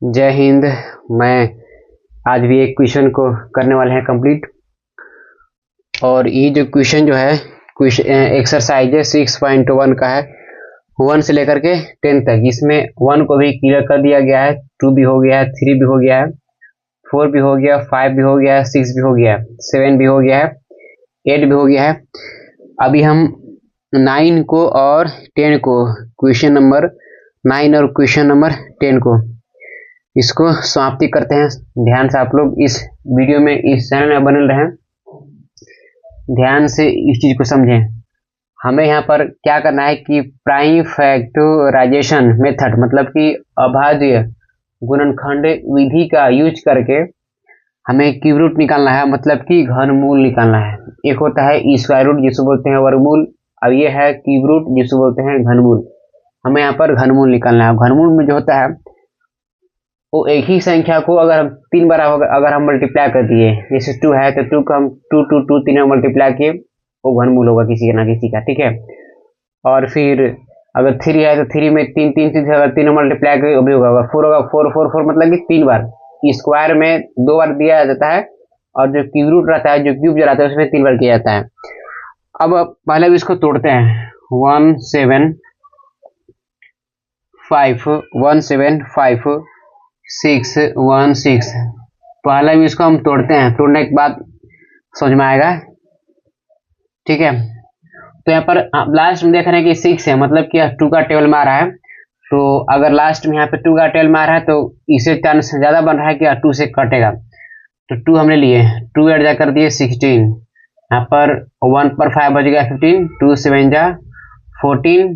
जय हिंद। मैं आज भी एक क्वेश्चन को करने वाले हैं कंप्लीट। और ये जो क्वेश्चन जो है एक्सरसाइज 6.1 का है, 1 से लेकर के 10 तक। इसमें 1 को भी क्लियर कर दिया गया है, 2 भी हो गया है, 3 भी हो गया है, 4 भी हो गया, 5 भी हो गया है, 6 भी हो गया है, 7 भी हो गया है, 8 भी हो गया है। अभी हम 9 को और 10 को, क्वेश्चन नंबर 9 और क्वेश्चन नंबर 10 को, इसको समाप्ति करते हैं। ध्यान से आप लोग इस वीडियो में, इस चैनल में बने रहें, ध्यान से इस चीज को समझें। हमें यहाँ पर क्या करना है कि प्राइम फैक्टराइजेशन मेथड, मतलब कि अभाज्य गुणनखंड विधि का यूज करके हमें क्यूब रूट निकालना है, मतलब कि घनमूल निकालना है। एक होता है स्क्वायर रूट जिसको बोलते हैं वर्गमूल, अब ये है क्यूब रूट जिसको बोलते हैं घनमूल। हमें यहाँ पर घनमूल निकालना है। घनमूल में जो होता है वो एक ही संख्या को अगर हम 3 बार अगर हम मल्टीप्लाई कर दिए, जैसे 2 है तो 2 को हम 2 3 में मल्टीप्लाई किए, वो घनमूल होगा किसी ना किसी का, ठीक है। और फिर अगर 3 है तो 3 में 3 3 से अगर 3 मल्टीप्लाई किए वो भी होगा। 4 होगा, 4 4 4 मतलब कि 3 बार। स्क्वायर में 2 बार दिया जाता है और जो क्यूब रूट रहता है, जो क्यूब जो रहता है उसमें 3 बार किया जाता है। अब पहले भी इसको तोड़ते हैं। 1 7 5 1 7 5 6 1 6। पहले भी इसको हम तोड़ते हैं, तोड़ने के बाद समझ में आएगा, ठीक है। तो यहाँ पर लास्ट में देख रहे हैं कि 6 है, मतलब कि 2 का टेबल में आ रहा है। तो अगर लास्ट में यहाँ पे 2 का टेबल में आ रहा है तो इसे चांस ज्यादा बन रहा है कि 2 से कटेगा। तो 2 हमने लिए, 2 एड जा कर दिए 16, यहाँ पर 1 पर 5 बच गया 15, 2 7 जा 14,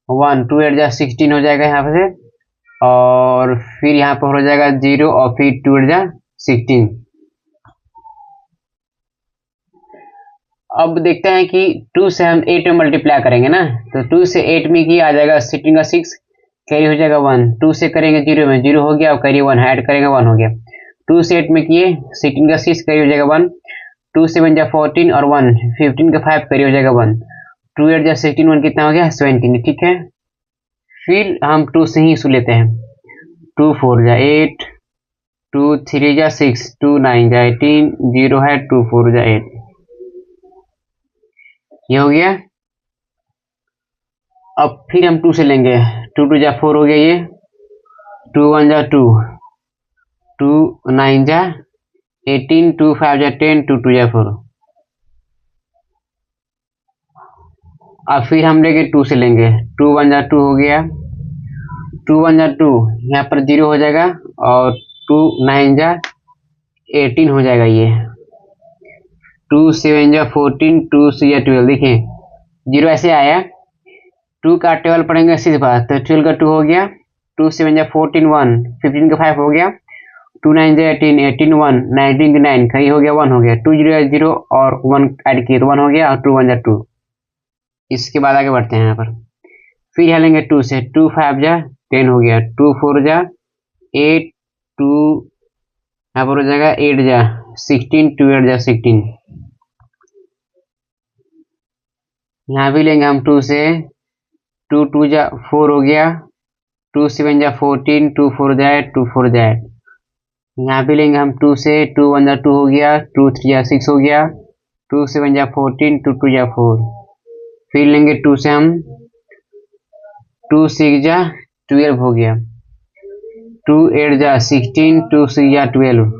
1 2 एड जा 16 हो जाएगा यहाँ पे से, और फिर यहाँ पर हो जाएगा 0 और फिर 2 एड जा 16। अब देखते हैं कि 2 से हम 8 में मल्टीप्लाई करेंगे ना, तो 2 से 8 में की आ जाएगा 16 का 6, कैरी हो जाएगा 1। 2 से करेंगे 0 में 0 हो गया और कैरी 1 ऐड करेंगे 1 हो गया। 2 से 8 में किए 16 का 6 कैरी हो जाएगा 1, 2 7 जा 14 और 1 15 का 5 कैरी हो जाएगा 1, 2 8 जा 16, 1 कितना हो गया 17, ठीक है। फिर हम 2 से ही इशू लेते हैं। 2 4 जा 8, 2 3 जा 6, 2 9 जा 18, 0 है 2 4 जा 8, ये हो गया। अब फिर हम 2 से लेंगे, 2 2 जा 4 हो गया ये, 2 1 जा 2, 2 9 जा 18, 2 5 जा 10, 2 2 जा 4। अब फिर हम लेंगे 2 से लेंगे, 2 1 जा 2 हो गया, 2 1 जा 2, यहाँ पर 0 हो जाएगा, और 2 9 जा 18 हो जाएगा ये, 2 7 जा 14, 2 6 जा 12, देखिए 0 ऐसे आया। 2 का टेबल पढ़ेंगे सीधे बात, तो 12 का 2 हो गया, 2 7 जा 14 1, 15 का 5 हो गया, 2 9 जा 18 18 1, 19 का 9 कहीं हो गया 1 हो गया, 2 0 जा 0 और 1 ऐड किए तो 1 हो गया, और 2 1 जा 2। इसके बाद आगे बढ़ते हैं यहाँ पर। फिर यहाँ लेंगे 2 से, 2 5 जा 10 हो गया, 2 4 जा 8, 2 यहाँ पर हो जाएगा 8 जा 16, 2 8 जा 16। यहाँ भी लेंगे हम 2 से, 2 2 जा 4 हो गया, 2 7 जा 14, 2 4 जा 8, 2 4 जा 8। यहाँ भी लेंगे हम 2 से, 2 1 जा 2 हो गया, 2 3 जा 6 हो गया, 2 7 जा 14, 2 2 जा 4। फिर लेंगे 2 से हम, 2 6 जा 12 हो गया, 2 8 जा 16, 2 6 जा 12।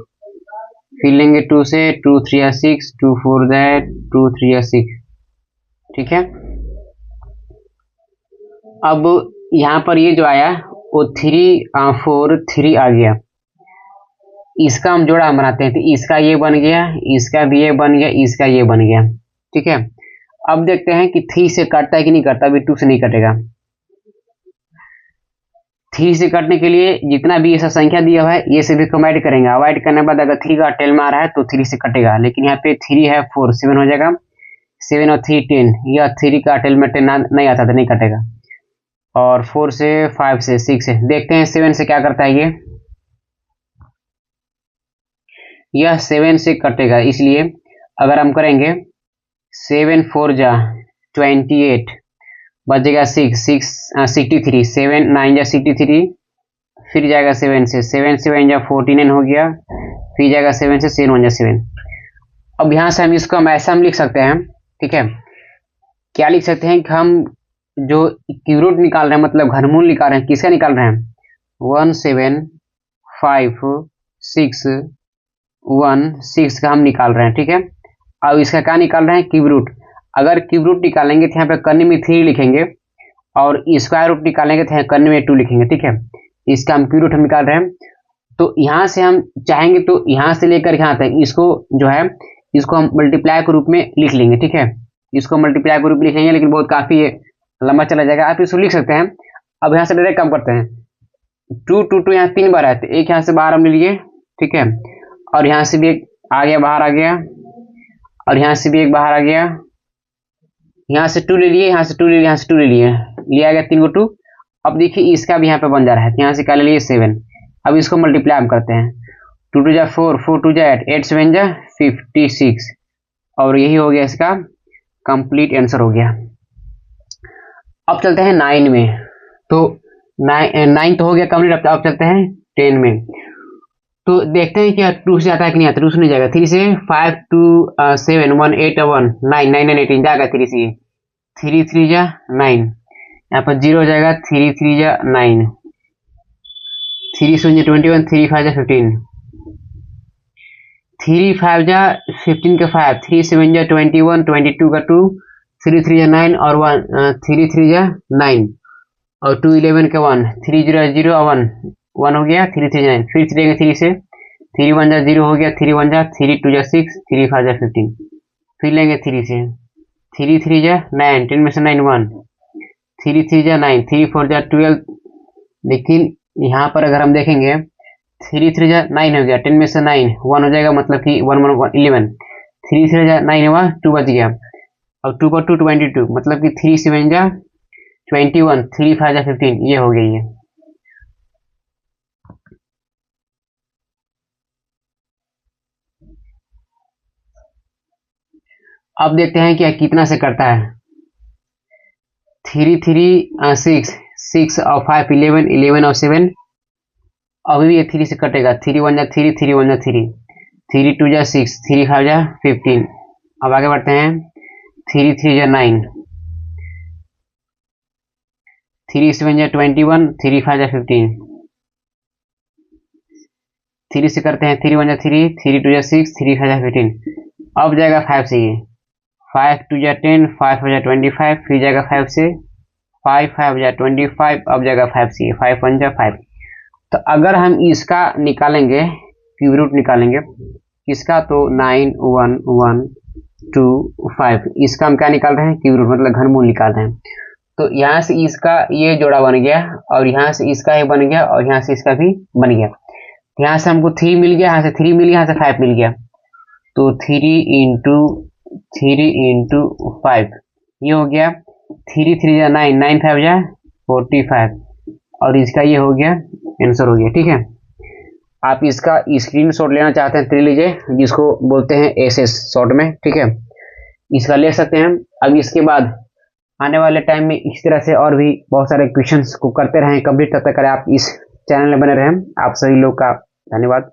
फिर लेंगे 2 से, 2 3 जा 6, 2 4 जा 8, 2 3 जा 6, ठीक है। अब यहाँ पर ये जो आया वो 3 4 3 आ गया, इसका हम जोड़ा बनाते हैं, तो इसका ये बन गया, इसका भी ये बन गया, इसका ये बन गया, ठीक है। अब देखते हैं कि 3 से कटता है कि नहीं कटता। अभी 2 से नहीं कटेगा। 3 से कटने के लिए जितना भी ऐसा संख्या दिया हुआ है ये से भी कम्बाइंड करेंगे। अवॉइड करने के बाद अगर 3 का टेल में आ रहा है तो 3 से कटेगा, लेकिन यहाँ पे 3 है 4 7 हो जाएगा, 7 और 3 10, यह 3 का टेल में 10 नहीं आता तो नहीं कटेगा। और 4 से 5 से 6 से देखते हैं 7 से क्या करता है यह 7 से कटेगा, इसलिए अगर हम करेंगे 7 4 जा 28, बचेगा 6 6 63, 7 9 जा 63, फिर जाएगा 7 से, 7 से 1 जा 49 हो गया, फिर जाएगा 7 से 7 1 जा 7। अब यहाँ से हम इसको ऐसा हम लिख सकते हैं, ठीक है, क्या लिख सकते हैं कि हम जो क्यूब रूट निकाल रहे हैं, मतलब घनमूल निकाल रहे हैं, किसका निकाल रहे हैं, 17561 का हम निकाल रहे हैं, ठीक है। अब इसका क्या निकाल रहे हैं, क्यूब रूट। अगर क्यूब रूट निकालेंगे तो यहाँ पे करने में 3 लिखेंगे, और स्क्वायर रूट निकालेंगे तो यहाँ करने में 2 लिखेंगे, ठीक है। इसका हम क्यूब रूट हम निकाल रहे हैं। तो यहाँ से हम चाहेंगे तो यहाँ से लेकर यहाँ तक इसको जो है, इसको हम मल्टीप्लाई के रूप में लिख लेंगे, ठीक है। इसको मल्टीप्लाई के रूप में लिखेंगे, लेकिन बहुत काफी लंबा चला जाएगा। आप इसको लिख सकते हैं। अब यहाँ से डायरेक्ट कम करते हैं, 2 2 2 यहाँ 3 बार है, तो एक यहाँ से बाहर हम ले लिए, ठीक है, और यहाँ से भी एक आ गया, बाहर आ गया, और यहाँ से भी एक बाहर आ गया, यहाँ से 2 ले लिए, यहाँ से 2 ले लिए, यहाँ से 2 ले लिए, लिया गया 3 को 2। अब देखिए इसका भी यहाँ पे बन जा रहा है, यहाँ से क्या ले लिए 7। अब इसको मल्टीप्लाई हम करते हैं, 2 2 जा 4, 4 2 जा 8, 8 7 जा 56, और यही हो गया इसका कंप्लीट आंसर हो गया। अब चलते हैं 9 में। तो 9 तो हो गया कंप्लीट। अब चलते हैं 10 में। तो देखते हैं क्या 2 से आता है कि नहीं आता। 2 से नहीं जाएगा, 3 से 5 2 7 1 8 1 9 9 9 18 जाएगा 3 से, 3 3 जा 9, यहाँ पर 0 हो जाएगा, 3 3 जा 9, 3 7 जा 21, 3 5 जा 15, 3 5 जा 15 का 5, 3 7 जा 21, 22 का 2, 3 3 जा 9 और 1, 3 3 जा 9 और 2 11 का 1, 3 0 0 1 1 हो गया, 3 3 जा 9, फिर 3 3 से 3 1 जा 0 हो गया, 3 1 जा 3 2 जा 6, 3 5 जा 15, फिर लेंगे 3 से 3 3 जा 9, 10 में से 9 1, 3 3 जा 9, 3 4 जा 12। लेकिन यहाँ पर अगर हम देखेंगे 3 3 जा 9 हो गया, 10 में से 9 1 हो जाएगा, मतलब कि 1 1 11, 3 3 जा 9 हुआ, 2 बच गया, और 2 पर 2 22, मतलब कि 3 7 जा 21, 3 5 जा 15, ये हो गई है। अब देखते हैं क्या कितना से करता है। 3 3 6 6 और 5 11 11 और 7, अभी भी ये 3 से कटेगा, 3 1 जा 3, 3 1 जा 3, 3 2 जा 6, 3 5 जा 15। अब आगे बढ़ते हैं, 3 3 जा 9, 3 7 जा 21, 3 5 जा 15, 3 से करते हैं, 3 1 जा 3, 3 2 जा 6, 3 5 जा 15। अब जाएगा 5 से, ये 5 2 जा 10, 5 जा 25, फिर जाएगा 5 से, 5 5 जा 25, अब जाएगा 5 से, 5 1 जा 5। तो अगर हम इसका निकालेंगे, क्यूब रूट निकालेंगे इसका, तो 9 1 1 2 5, इसका हम क्या निकाल रहे हैं, क्यूब रूट, मतलब घनमूल निकाल रहे हैं। तो यहाँ से इसका ये जोड़ा बन गया, और यहाँ से इसका ही बन गया, और यहाँ से इसका भी बन गया। यहाँ से हमको 3 मिल गया, यहाँ से 3 मिल गया, यहाँ से 5 मिल गया, तो 3 इंटू 5 ये हो गया, 3 3 जा 9, 9 5 जा 45, और इसका ये हो गया आंसर हो गया, ठीक है। आप इसका स्क्रीनशॉट लेना चाहते हैं तो ले लीजिए, जिसको बोलते हैं एसएस शॉर्ट में, ठीक है, इसका ले सकते हैं। अब इसके बाद आने वाले टाइम में इस तरह से और भी बहुत सारे क्वेश्चंस को करते रहें कंप्लीट, तब तक आप इस चैनल में बने रहें। आप सभी लोग का धन्यवाद।